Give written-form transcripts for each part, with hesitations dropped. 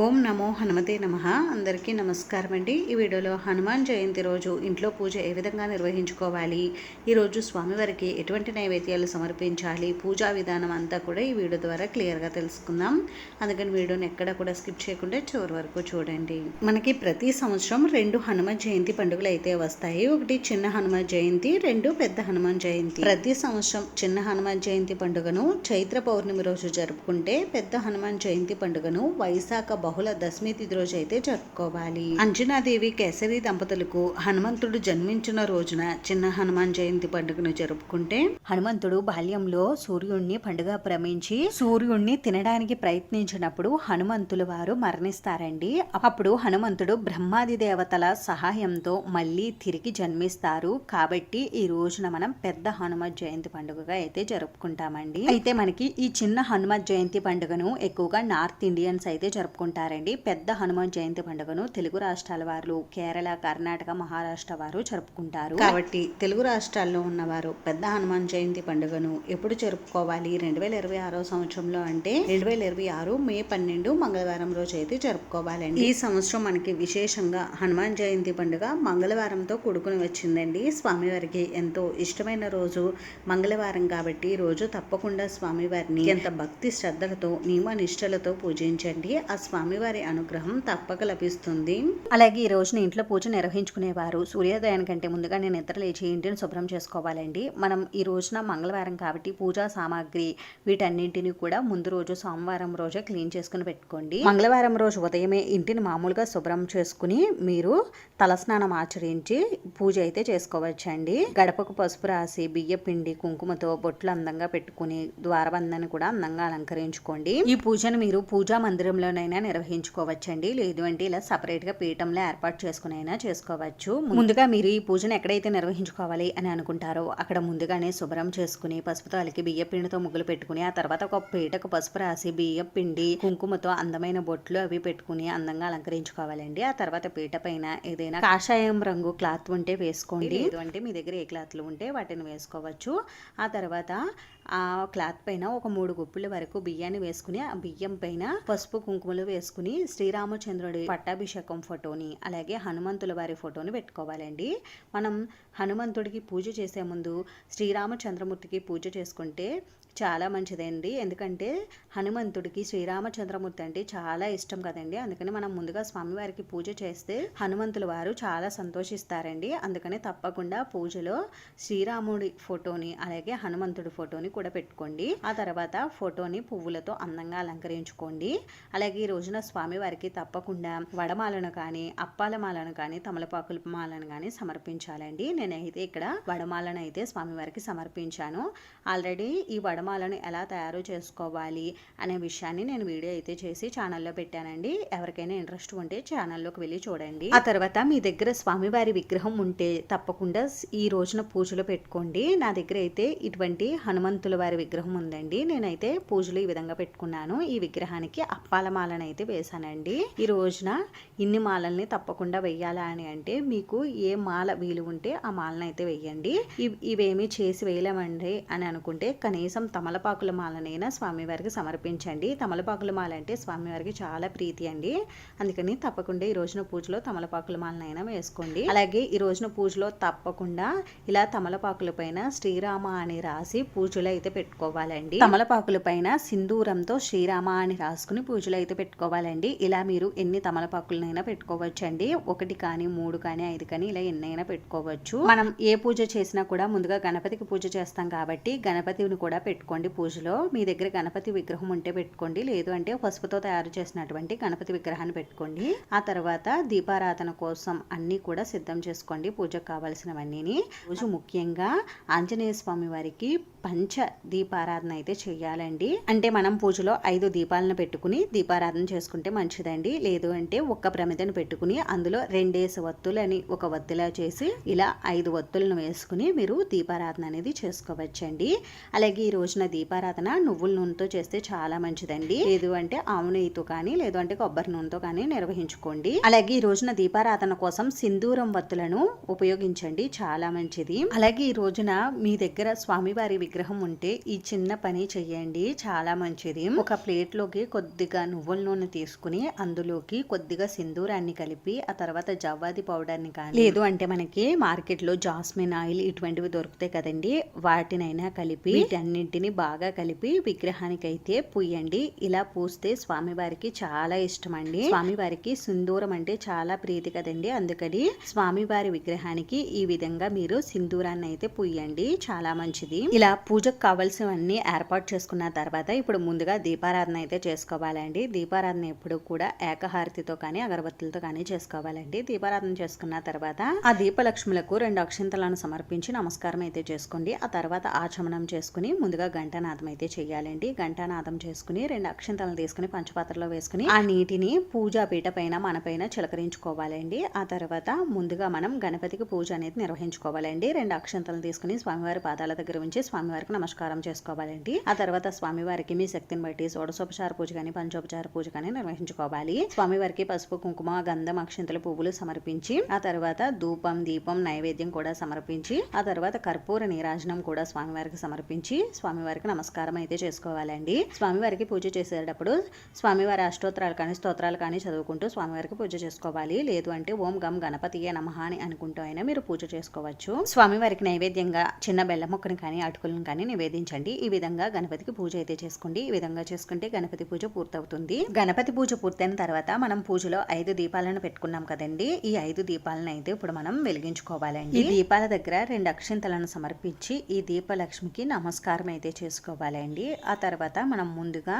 ఓం నమో హనుమతే నమః. అందరికీ నమస్కారం అండి. ఈ వీడియోలో హనుమాన్ జయంతి రోజు ఇంట్లో పూజ ఏ విధంగా నిర్వహించుకోవాలి, ఈరోజు స్వామివారికి ఎటువంటి నైవేద్యాలు సమర్పించాలి, పూజా విధానం అంతా కూడా ఈ వీడియో ద్వారా క్లియర్గా తెలుసుకుందాం. అందుకని వీడియోని ఎక్కడ కూడా స్కిప్ చేయకుండా చివరి వరకు చూడండి. మనకి ప్రతి సంవత్సరం 2 హనుమాన్ జయంతి పండుగలు అయితే వస్తాయి. ఒకటి చిన్న హనుమాన్ జయంతి, 2 పెద్ద హనుమాన్ జయంతి. ప్రతి సంవత్సరం చిన్న హనుమాన్ జయంతి పండుగను చైత్ర పౌర్ణమి రోజు జరుపుకుంటే, పెద్ద హనుమాన్ జయంతి పండుగను వైశాఖ బహుళ దశమి తిథి రోజు అయితే జరుపుకోవాలి. అంజనాదేవి కేసరి దంపతులకు హనుమంతుడు జన్మించిన రోజున చిన్న హనుమాన్ జయంతి పండుగను జరుపుకుంటే, హనుమంతుడు బాల్యంలో సూర్యుడిని పండుగ భ్రమించి సూర్యుడిని తినడానికి ప్రయత్నించినప్పుడు హనుమంతులు వారు మరణిస్తారండి. అప్పుడు హనుమంతుడు బ్రహ్మాది దేవతల సహాయంతో మళ్ళీ తిరిగి జన్మిస్తారు. కాబట్టి ఈ రోజున మనం పెద్ద హనుమత్ జయంతి పండుగగా అయితే జరుపుకుంటామండి. అయితే మనకి ఈ చిన్న హనుమత్ జయంతి పండుగను ఎక్కువగా నార్త్ ఇండియన్స్ అయితే జరుపుకుంటారండి. పెద్ద హనుమాన్ జయంతి పండుగను తెలుగు రాష్ట్రాల వారు, కేరళ, కర్ణాటక, మహారాష్ట్ర వారు జరుపుకుంటారు. కాబట్టి తెలుగు రాష్ట్రాల్లో ఉన్నవారు పెద్ద హనుమాన్ జయంతి పండుగను ఎప్పుడు జరుపుకోవాలి? 2026 సంవత్సరంలో అంటే 2026 మే 12 మంగళవారం రోజు అయితే జరుపుకోవాలండి. ఈ సంవత్సరం మనకి విశేషంగా హనుమాన్ జయంతి పండుగ మంగళవారంతో కూడుకుని వచ్చిందండి. స్వామివారికి ఎంతో ఇష్టమైన రోజు మంగళవారం కాబట్టి ఈ రోజు తప్పకుండా స్వామివారిని ఎంత భక్తి శ్రద్ధలతో నియమ నిష్టలతో పూజించండి. ఆ స్వామివారి అనుగ్రహం తప్పక లభిస్తుంది. అలాగే ఈ రోజున ఇంట్లో పూజ నిర్వహించుకునేవారు సూర్యోదయానికంటే ముందుగానే నిద్ర లేచి ఇంటిని శుభ్రం చేసుకోవాలండి. మనం ఈ రోజున మంగళవారం కాబట్టి పూజా సామాగ్రి వీటన్నింటినీ కూడా ముందు రోజు సోమవారం రోజే క్లీన్ చేసుకుని పెట్టుకోండి. మంగళవారం రోజు ఉదయమే ఇంటిని మామూలుగా శుభ్రం చేసుకుని మీరు తలస్నానం ఆచరించి పూజ అయితే చేసుకోవచ్చండి. గడపకు పసుపు రాసి బియ్య పిండి కుంకుమతో బొట్లు అందంగా పెట్టుకుని ద్వారబంధాన్ని కూడా అందంగా అలంకరించుకోండి. ఈ పూజను మీరు పూజా మందిరంలోనైనా నిర్వహించుకోవచ్చండి. లేదు అంటే ఇలా సపరేట్ గా పీఠంలో ఏర్పాటు చేసుకుని అయినా చేసుకోవచ్చు. ముందుగా మీరు ఈ పూజను ఎక్కడైతే నిర్వహించుకోవాలి అని అనుకుంటారో అక్కడ ముందుగానే శుభ్రం చేసుకుని పసుపుతో అలికి బియ్య పిండితో ముగ్గులు పెట్టుకుని ఆ తర్వాత ఒక పీటకు పసుపు రాసి బియ్య పిండి కుంకుమతో అందమైన బొట్లు అవి పెట్టుకుని అందంగా అలంకరించుకోవాలండి. ఆ తర్వాత పీట పైన ఏదైనా కాషాయం రంగు క్లాత్ ఉంటే వేసుకోండి. లేదు అంటే మీ దగ్గర ఏ క్లాత్లు ఉంటే వాటిని వేసుకోవచ్చు. ఆ తర్వాత ఆ క్లాత్ పైన ఒక 3 గుప్పిళ్ళ వరకు బియ్యాన్ని వేసుకుని ఆ బియ్యం పైన పసుపు కుంకుమలు వేసుకుని శ్రీరామచంద్రుడి పట్టాభిషేకం ఫోటోని అలాగే హనుమంతుల వారి ఫోటోని పెట్టుకోవాలండి. మనం హనుమంతుడికి పూజ చేసే ముందు శ్రీరామచంద్రమూర్తికి పూజ చేసుకుంటే చాలా మంచిదండి. ఎందుకంటే హనుమంతుడికి శ్రీరామచంద్రమూర్తి అంటే చాలా ఇష్టం కదండి. అందుకని మనం ముందుగా స్వామివారికి పూజ చేస్తే హనుమంతుల వారు చాలా సంతోషిస్తారండి. అందుకని తప్పకుండా పూజలో శ్రీరాముడి ఫోటోని అలాగే హనుమంతుడి ఫోటోని కూడా పెట్టుకోండి. ఆ తర్వాత ఫోటోని పువ్వులతో అందంగా అలంకరించుకోండి. అలాగే ఈ రోజున స్వామివారికి తప్పకుండా వడమాలను కానీ అప్పాల మాలను కానీ తమలపాకుల మాలను కానీ సమర్పించాలండి. నేనైతే ఇక్కడ వడమాలను అయితే స్వామివారికి సమర్పించాను. ఆల్రెడీ ఈ వడమాలను ఎలా తయారు చేసుకోవాలి అనే విషయాన్ని నేను వీడియో అయితే చేసి ఛానల్లో పెట్టానండి. ఎవరికైనా ఇంట్రెస్ట్ ఉంటే ఛానల్లోకి వెళ్ళి చూడండి. ఆ తర్వాత మీ దగ్గర స్వామివారి విగ్రహం ఉంటే తప్పకుండా ఈ రోజున పూజలు పెట్టుకోండి. నా దగ్గర అయితే ఇటువంటి హనుమంతుల వారి విగ్రహం ఉందండి. నేనైతే పూజలు ఈ విధంగా పెట్టుకున్నాను. ఈ విగ్రహానికి అప్పాల మాలను అయితే వేసానండి. ఈ రోజున ఇన్ని మాలల్ని తప్పకుండా వెయ్యాలా అని అంటే మీకు ఏ మాల వీలు ఉంటే ఆ మాలను అయితే వెయ్యండి. ఇవేమీ చేసి వేయలేమండి అని అనుకుంటే కనీసం తమలపాకుల మాలనైనా స్వామివారికి సమర్పించండి. తమలపాకుల మాల అంటే స్వామివారికి చాలా ప్రీతి అండి. అందుకని తప్పకుండా ఈ రోజున పూజలో తమలపాకుల మాలనైనా వేసుకోండి. అలాగే ఈ రోజున పూజలో తప్పకుండా ఇలా తమలపాకుల పైన శ్రీరామ అని రాసి పూజలు అయితే పెట్టుకోవాలండి. తమలపాకుల పైన సింధూరంతో శ్రీరామ అని రాసుకుని పూజలు అయితే పెట్టుకోవాలండి. ఇలా మీరు ఎన్ని తమలపాకులనైనా పెట్టుకోవచ్చండి. 1 కానీ 3 కానీ 5 కానీ ఇలా ఎన్నైనా పెట్టుకోవచ్చు. మనం ఏ పూజ చేసినా కూడా ముందుగా గణపతికి పూజ చేస్తాం కాబట్టి గణపతిని కూడా పెట్టుకోండి. పూజలో మీ దగ్గర గణపతి విగ్రహం ఉంటే పెట్టుకోండి. లేదు అంటే పసుపుతో తయారు చేసినటువంటి గణపతి విగ్రహాన్ని పెట్టుకోండి. ఆ తర్వాత దీపారాధన కోసం అన్ని కూడా సిద్ధం చేసుకోండి. పూజకు కావాల్సినవన్నీ. రోజు ముఖ్యంగా ఆంజనేయ స్వామి వారికి పంచ దీపారాధన అయితే చేయాలండి. అంటే మనం పూజలో 5 దీపాలను పెట్టుకుని దీపారాధన చేసుకుంటే మంచిదండి. లేదు అంటే ఒక్క ప్రమిదను పెట్టుకుని అందులో 2 వత్తులని ఒక వత్తిలా చేసి ఇలా 5 వత్తులను వేసుకుని మీరు దీపారాధన అనేది చేసుకోవచ్చండి. అలాగే ఈ రోజున రోజున దీపారాధన నువ్వుల నూనెతో చేస్తే చాలా మంచిదండి. లేదు అంటే ఆవు నెయ్యితో కానీ లేదు అంటే కొబ్బరి నూనెతో కానీ నిర్వహించుకోండి. అలాగే ఈ రోజున దీపారాధన కోసం సింధూరం వత్తులను ఉపయోగించండి, చాలా మంచిది. అలాగే ఈ రోజున మీ దగ్గర స్వామివారి విగ్రహం ఉంటే ఈ చిన్న పని చెయ్యండి, చాలా మంచిది. ఒక ప్లేట్ లోకి కొద్దిగా నువ్వుల నూనె తీసుకుని అందులోకి కొద్దిగా సింధూరాన్ని కలిపి ఆ తర్వాత జవ్వాది పౌడర్ ని కానీ లేదు అంటే మనకి మార్కెట్ లో జాస్మిన్ ఆయిల్ ఇటువంటివి దొరుకుతాయి కదండి, వాటినైనా కలిపి వీటన్నింటిని బాగా కలిపి విగ్రహానికి అయితే పూయండి. ఇలా పూస్తే స్వామివారికి చాలా ఇష్టం అండి. స్వామివారికి సింధూరం అంటే చాలా ప్రీతి కదండి, అందుకని స్వామివారి విగ్రహానికి ఈ విధంగా మీరు సింధూరాన్ని అయితే పూయండి, చాలా మంచిది. ఇలా పూజకు కావాల్సినవన్నీ ఏర్పాటు చేసుకున్న తర్వాత ఇప్పుడు ముందుగా దీపారాధన అయితే చేసుకోవాలండి. దీపారాధన ఎప్పుడు కూడా ఏకహారతితో కానీ అగరబత్తులతో కానీ చేసుకోవాలండి. దీపారాధన చేసుకున్న తర్వాత ఆ దీపలక్ష్ములకు 2 అక్షింతలను సమర్పించి నమస్కారం అయితే చేసుకోండి. ఆ తర్వాత ఆచమనం చేసుకుని ముందుగా ఘంటానాదం అయితే చేయాలండి. ఘంటానాదం చేసుకుని 2 అక్షింతలను తీసుకుని పంచపాత్రలో వేసుకుని ఆ నీటిని పూజా పీట పైన మన పైన చిలకరించుకోవాలండి. ఆ తర్వాత ముందుగా మనం గణపతికి పూజ అనేది నిర్వహించుకోవాలండి. 2 అక్షింతలను తీసుకుని స్వామివారి పాదాల దగ్గర ఉంచి స్వామివారికి నమస్కారం చేసుకోవాలండి. ఆ తర్వాత స్వామివారికి మీ శక్తిని బట్టి షోడశోపచార పూజ కానీ పంచోపచార పూజ కానీ నిర్వహించుకోవాలి. స్వామివారికి పసుపు కుంకుమ గంధం అక్షింతలు పువ్వులు సమర్పించి ఆ తర్వాత ధూపం దీపం నైవేద్యం కూడా సమర్పించి ఆ తర్వాత కర్పూర నీరాజనం కూడా స్వామివారికి సమర్పించి స్వామివారికి నమస్కారం అయితే చేసుకోవాలండి. స్వామివారికి పూజ చేసేటప్పుడు స్వామివారి అష్టోత్తరాలు కానీ స్తోత్రాలు కానీ చదువుకుంటూ స్వామివారికి పూజ చేసుకోవాలి. లేదు అంటే ఓం గం గణపతియే నమః అని అనుకుంటూ అయినా మీరు పూజ చేసుకోవచ్చు. స్వామివారికి నైవేద్యంగా చిన్న బెల్లం ముక్కను కానీ అటుకులను కానీ నివేదించండి. ఈ విధంగా గణపతికి పూజ అయితే చేసుకోండి. ఈ విధంగా చేసుకుంటే గణపతి పూజ పూర్తవుతుంది. గణపతి పూజ పూర్తయిన తర్వాత మనం పూజలో 5 దీపాలను పెట్టుకున్నాం కదండి, ఈ 5 దీపాలను అయితే ఇప్పుడు మనం వెలిగించుకోవాలండి. ఈ దీపాల దగ్గర 2 అక్షింతలను సమర్పించి ఈ దీపలక్ష్మికి నమస్కారం అయితే చేసుకోవాలండి. ఆ తర్వాత మనం ముందుగా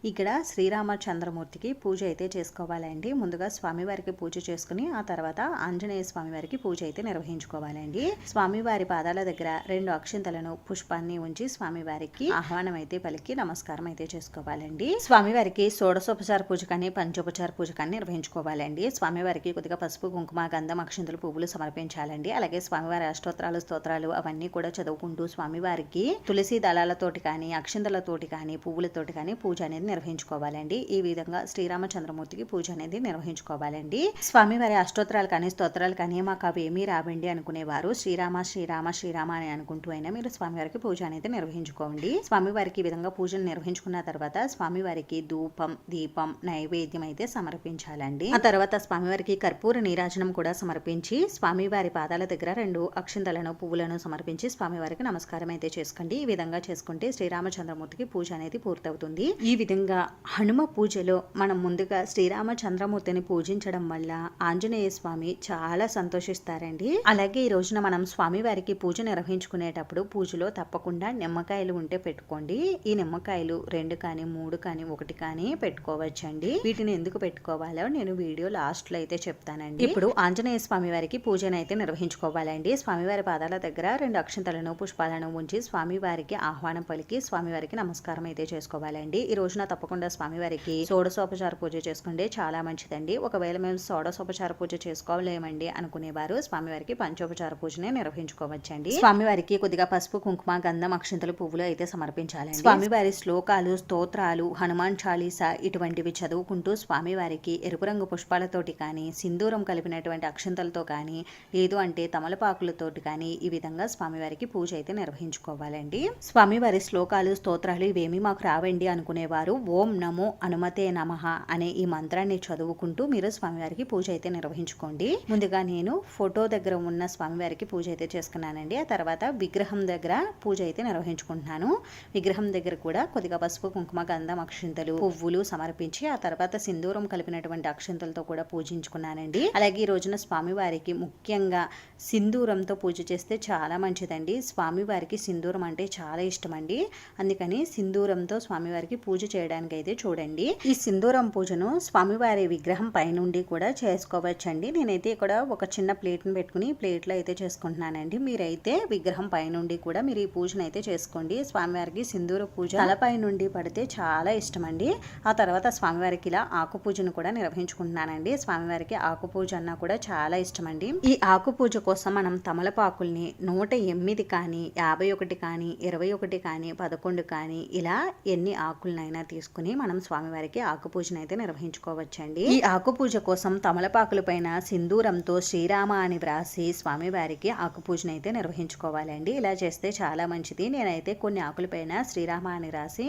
ఇక్కడ శ్రీరామచంద్రమూర్తికి పూజ అయితే చేసుకోవాలండి. ముందుగా స్వామివారికి పూజ చేసుకుని ఆ తర్వాత ఆంజనేయ స్వామివారికి పూజ అయితే నిర్వహించుకోవాలండి. స్వామివారి పాదాల దగ్గర 2 అక్షింతలను పుష్పాన్ని ఉంచి స్వామివారికి ఆహ్వానం అయితే పలికి నమస్కారం అయితే చేసుకోవాలండి. స్వామివారికి షోడశోపచార పూజ కానీ పంచోపచార పూజ కానీ నిర్వహించుకోవాలండి. స్వామివారికి కొద్దిగా పసుపు కుంకుమ గంధం అక్షింతలు పువ్వులు సమర్పించాలండి. అలాగే స్వామివారి అష్టోత్తరాలు స్తోత్రాలు అవన్నీ కూడా చదువుకుంటూ స్వామివారికి తులసి దళాలతోటి కానీ అక్షింతలతోటి కానీ పువ్వులతోటి కానీ పూజ అనేది నిర్వహించుకోవాలండి. ఈ విధంగా శ్రీరామచంద్రమూర్తికి పూజ అనేది నిర్వహించుకోవాలండి. స్వామివారి అష్టోత్తరాలు కానీ స్తోత్రాలు కానీ మాకు అవి ఏమీ రావండి అనుకునేవారు శ్రీరామ శ్రీరామ శ్రీరామ అని అనుకుంటూ అయినా మీరు స్వామివారికి పూజ అనేది నిర్వహించుకోండి. స్వామివారికి ఈ విధంగా పూజను నిర్వహించుకున్న తర్వాత స్వామివారికి ధూపం దీపం నైవేద్యం అయితే సమర్పించాలండి. ఆ తర్వాత స్వామివారికి కర్పూర నీరాజనం కూడా సమర్పించి స్వామివారి పాదాల దగ్గర 2 అక్షింతలను పువ్వులను సమర్పించి స్వామివారికి నమస్కారం అయితే చేసుకోండి. ఈ విధంగా చేసుకుంటే శ్రీరామచంద్రమూర్తికి పూజ అనేది పూర్తవుతుంది. ఈ విధంగా హనుమ పూజలో మనం ముందుగా శ్రీరామచంద్రమూర్తిని పూజించడం వల్ల ఆంజనేయ స్వామి చాలా సంతోషిస్తారండి. అలాగే ఈ రోజున మనం స్వామివారికి పూజ నిర్వహించుకునేటప్పుడు పూజలో తప్పకుండా నిమ్మకాయలు ఉంటే పెట్టుకోండి. ఈ నిమ్మకాయలు 2 కానీ 3 కానీ 1 కానీ పెట్టుకోవచ్చండి. వీటిని ఎందుకు పెట్టుకోవాలో నేను వీడియో లాస్ట్ లో అయితే చెప్తానండి. ఇప్పుడు ఆంజనేయ స్వామి వారికి పూజనైతే నిర్వహించుకోవాలండి. స్వామివారి పాదాల దగ్గర 2 అక్షంతలను పుష్పాలను ఉంచి స్వామివారికి ఆహ్వానం పలికి స్వామివారికి నమస్కారం అయితే చేసుకోవాలండి. ఈ రోజున తప్పకుండా స్వామివారికి షోడశోపచార పూజ చేసుకుంటే చాలా మంచిదండి. ఒకవేళ మేము షోడశోపచార పూజ చేసుకోలేమండి అనుకునేవారు స్వామివారికి పంచోపచార పూజనే నిర్వహించుకోవచ్చండి. స్వామివారికి కొద్దిగా పసుపు కుంకుమ గంధం అక్షంతలు పువ్వులు అయితే సమర్పించాలండి. స్వామివారి శ్లోకాలు స్తోత్రాలు హనుమాన్ చాలీసా ఇటువంటివి చదువుకుంటూ స్వామివారికి ఎరుపు రంగు పుష్పాలతోటి కానీ సింధూరం కలిపినటువంటి అక్షంతలతో కానీ లేదు అంటే తమలపాకులతోటి కానీ ఈ విధంగా స్వామివారికి పూజ అయితే నిర్వహించుకోవాలండి. స్వామివారి శ్లోకాలు స్తోత్రాలు ఇవేమి మాకు రావండి అనుకునేవారు ఓం నమో హనుమతే నమః అనే ఈ మంత్రాన్ని చదువుకుంటూ మీరు స్వామివారికి పూజ అయితే నిర్వహించుకోండి. ముందుగా నేను ఫోటో దగ్గర ఉన్న స్వామివారికి పూజ అయితే చేసుకున్నానండి. ఆ తర్వాత విగ్రహం దగ్గర పూజ అయితే నిర్వహించుకుంటున్నాను. విగ్రహం దగ్గర కూడా కొద్దిగా పసుపు కుంకుమ గంధం అక్షింతలు పువ్వులు సమర్పించి ఆ తర్వాత సింధూరం కలిపినటువంటి అక్షింతలతో కూడా పూజించుకున్నానండి. అలాగే ఈ రోజున స్వామివారికి ముఖ్యంగా సింధూరంతో పూజ చేస్తే చాలా మంచిదండి. స్వామివారికి సింధూరం అంటే చాలా ఇష్టం అండి. అందుకని సింధూరంతో స్వామివారికి పూజ చేయడానికి అయితే చూడండి. ఈ సింధూరం పూజను స్వామివారి విగ్రహం పైనుండి కూడా చేసుకోవచ్చండి. నేనైతే ఇక్కడ ఒక చిన్న ప్లేట్ని పెట్టుకుని ప్లేట్లో అయితే చేసుకుంటున్నానండి. మీరైతే విగ్రహం పైనుండి కూడా మీరు ఈ పూజను అయితే చేసుకోండి. స్వామివారికి సింధూర పూజ తలపై నుండి పడితే చాలా ఇష్టం అండి. ఆ తర్వాత స్వామివారికి ఇలా ఆకు పూజను కూడా నిర్వహించుకుంటున్నానండి. స్వామివారికి ఆకు పూజ అన్నా కూడా చాలా ఇష్టం అండి. ఈ ఆకు పూజ కోసం మనం తమలపాకుల్ని 108 కానీ 51 కానీ 21 11 కానీ 11 కానీ ఇలా ఎన్ని ఆకులనైనా తీసుకుని మనం స్వామివారికి ఆకు పూజను అయితే నిర్వహించుకోవచ్చండి. ఈ ఆకు పూజ కోసం తమలపాకుల పైన సింధూరంతో శ్రీరామ అని వ్రాసి స్వామివారికి ఆకు పూజను అయితే నిర్వహించుకోవాలండి. ఇలా చేస్తే చాలా మంచిది. నేనైతే కొన్ని ఆకులపైన శ్రీరామ అని రాసి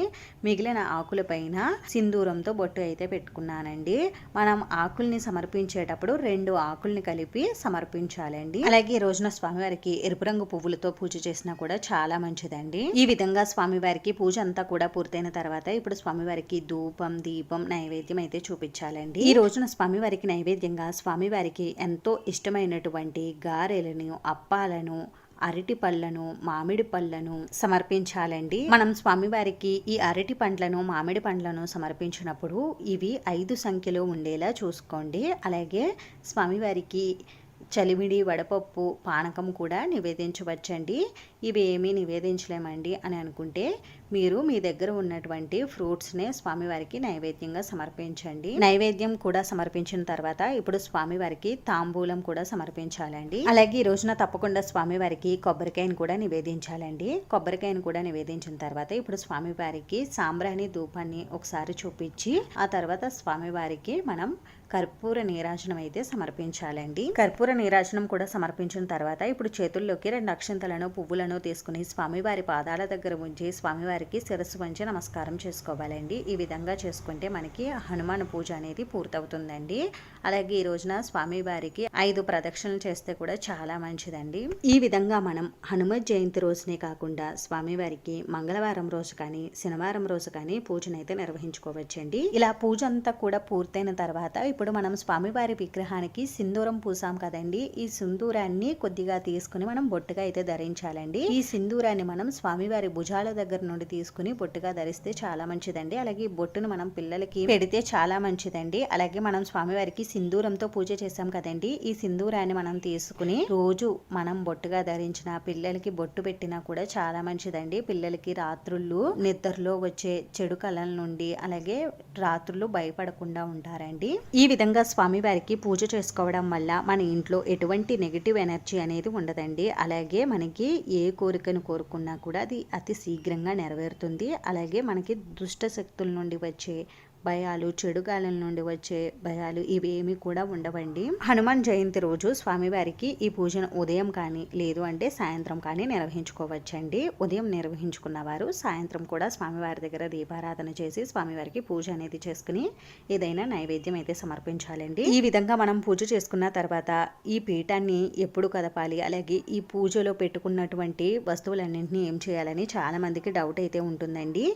మిగిలిన ఆకులపైన సింధూరంతో బొట్టు అయితే పెట్టుకున్నానండి. మనం ఆకుల్ని సమర్పించేటప్పుడు 2 ఆకుల్ని కలిపి సమర్పించాలండి. అలాగే ఈ రోజున స్వామివారికి ఎరుపు రంగు పువ్వులతో పూజ చేసినా కూడా చాలా మంచిదండి. ఈ విధంగా స్వామివారికి పూజ అంతా కూడా పూర్తయిన తర్వాత ఇప్పుడు స్వామివారికి ధూపం, దీపం, నైవేద్యం అయితే చూపించాలండి. ఈ రోజున స్వామివారికి నైవేద్యంగా స్వామివారికి ఎంతో ఇష్టమైనటువంటి గారెలను, అప్పాలను, అరటి పళ్ళను, మామిడి పళ్ళను సమర్పించాలండి. మనం స్వామివారికి ఈ అరటి పండ్లను, మామిడి పండ్లను సమర్పించినప్పుడు ఇవి 5 సంఖ్యలో ఉండేలా చూసుకోండి. అలాగే స్వామివారికి చలిమిడి, వడపప్పు, పానకం కూడా నివేదించవచ్చండి. ఇవి ఏమీ నివేదించలేమండి అని అనుకుంటే మీరు మీ దగ్గర ఉన్నటువంటి ఫ్రూట్స్నే స్వామివారికి నైవేద్యంగా సమర్పించండి. నైవేద్యం కూడా సమర్పించిన తర్వాత ఇప్పుడు స్వామివారికి తాంబూలం కూడా సమర్పించాలండి. అలాగే ఈ రోజున తప్పకుండా స్వామివారికి కొబ్బరికాయను కూడా నివేదించాలండి. కొబ్బరికాయను కూడా నివేదించిన తర్వాత ఇప్పుడు స్వామివారికి సాంబ్రాణి ధూపాన్ని ఒకసారి చూపించి ఆ తర్వాత స్వామివారికి మనం కర్పూర నీరాజనం అయితే సమర్పించాలండి. కర్పూర నీరాజనం కూడా సమర్పించిన తర్వాత ఇప్పుడు చేతుల్లోకి 2 అక్షంతలను, పువ్వులను తీసుకుని స్వామివారి పాదాల దగ్గర ఉంచి స్వామివారికి శిరస్సు వంచి నమస్కారం చేసుకోవాలండి. ఈ విధంగా చేసుకుంటే మనకి హనుమాన్ పూజ అనేది పూర్తవుతుందండి. అలాగే ఈ రోజున స్వామివారికి 5 ప్రదక్షిణలు చేస్తే కూడా చాలా మంచిదండి. ఈ విధంగా మనం హనుమత్ జయంతి రోజునే కాకుండా స్వామివారికి మంగళవారం రోజు కానీ, శనివారం రోజు కానీ పూజనైతే నిర్వహించుకోవచ్చండి. ఇలా పూజ అంతా కూడా పూర్తయిన తర్వాత ఇప్పుడు మనం స్వామివారి విగ్రహానికి సింధూరం పూసాం కదండి. ఈ సింధూరాన్ని కొద్దిగా తీసుకుని మనం బొట్టుగా అయితే ధరించాలండి. ఈ సింధూరాన్ని మనం స్వామివారి భుజాల దగ్గర నుండి తీసుకుని బొట్టుగా ధరిస్తే చాలా మంచిదండి. అలాగే ఈ బొట్టును మనం పిల్లలకి పెడితే చాలా మంచిదండి. అలాగే మనం స్వామివారికి సింధూరంతో పూజ చేసాం కదండి. ఈ సింధూరాన్ని మనం తీసుకుని రోజు మనం బొట్టుగా ధరించిన పిల్లలకి బొట్టు పెట్టినా కూడా చాలా మంచిదండి. పిల్లలకి రాత్రుళ్ళు నిద్రలో వచ్చే చెడు కళల నుండి అలాగే రాత్రులు భయపడకుండా ఉంటారండి. ఈ విధంగా స్వామివారికి పూజ చేసుకోవడం వల్ల మన ఇంట్లో ఎటువంటి నెగిటివ్ ఎనర్జీ అనేది ఉండదండి. అలాగే మనకి ఏ కోరికను కోరుకున్నా కూడా అది అతి శీఘ్రంగా నెరవేరుతుంది. అలాగే మనకి దుష్ట శక్తుల నుండి వచ్చే భయాలు, చెడుగాలం నుండి వచ్చే భయాలు ఇవేమీ కూడా ఉండవండి. హనుమాన్ జయంతి రోజు స్వామివారికి ఈ పూజను ఉదయం కానీ లేదు అంటే సాయంత్రం కానీ నిర్వహించుకోవచ్చండి. ఉదయం నిర్వహించుకున్న వారు సాయంత్రం కూడా స్వామివారి దగ్గర దీపారాధన చేసి స్వామివారికి పూజ అనేది చేసుకుని ఏదైనా నైవేద్యం అయితే సమర్పించాలండి. ఈ విధంగా మనం పూజ చేసుకున్న తర్వాత ఈ పీఠాన్ని ఎప్పుడు కదపాలి, అలాగే ఈ పూజలో పెట్టుకున్నటువంటి వస్తువులన్నింటినీ ఏం చేయాలని చాలా మందికి డౌట్ అయితే ఉంటుందండి.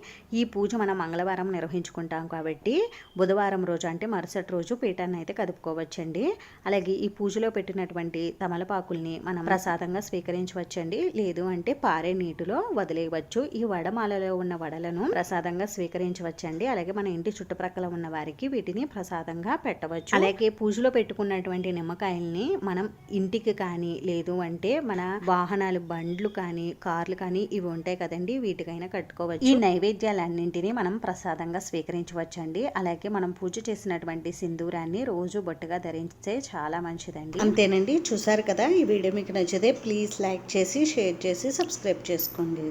ఈ పూజ మనం మంగళవారం నిర్వహించుకుంటాం కాబట్టి బుధవారం రోజు అంటే మరుసటి రోజు పీఠాన్ని అయితే కదుపుకోవచ్చండి. అలాగే ఈ పూజలో పెట్టినటువంటి తమలపాకుల్ని మనం ప్రసాదంగా స్వీకరించవచ్చండి. లేదు అంటే పారే నీటిలో వదిలేయవచ్చు. ఈ వడమాలలో ఉన్న వడలను ప్రసాదంగా స్వీకరించవచ్చండి. అలాగే మన ఇంటి చుట్టుప్రక్కల ఉన్న వారికి వీటిని ప్రసాదంగా పెట్టవచ్చు. అలాగే పూజలో పెట్టుకున్నటువంటి నిమ్మకాయల్ని మనం ఇంటికి కానీ లేదు అంటే మన వాహనాలు, బండ్లు కానీ, కార్లు కానీ ఇవి ఉంటాయి కదండి, వీటికైనా కట్టుకోవచ్చు. ఈ నైవేద్యాలన్నింటినీ మనం ప్రసాదంగా స్వీకరించవచ్చు. అలాగే మనం పూజ చేసినటువంటి సింధూరాన్ని రోజు బొట్టుగా ధరిస్తే చాలా మంచిదండి. అంతేనండి, చూసారు కదా. ఈ వీడియో మీకు నచ్చితే ప్లీజ్ లైక్ చేసి, షేర్ చేసి, సబ్స్క్రైబ్ చేసుకోండి.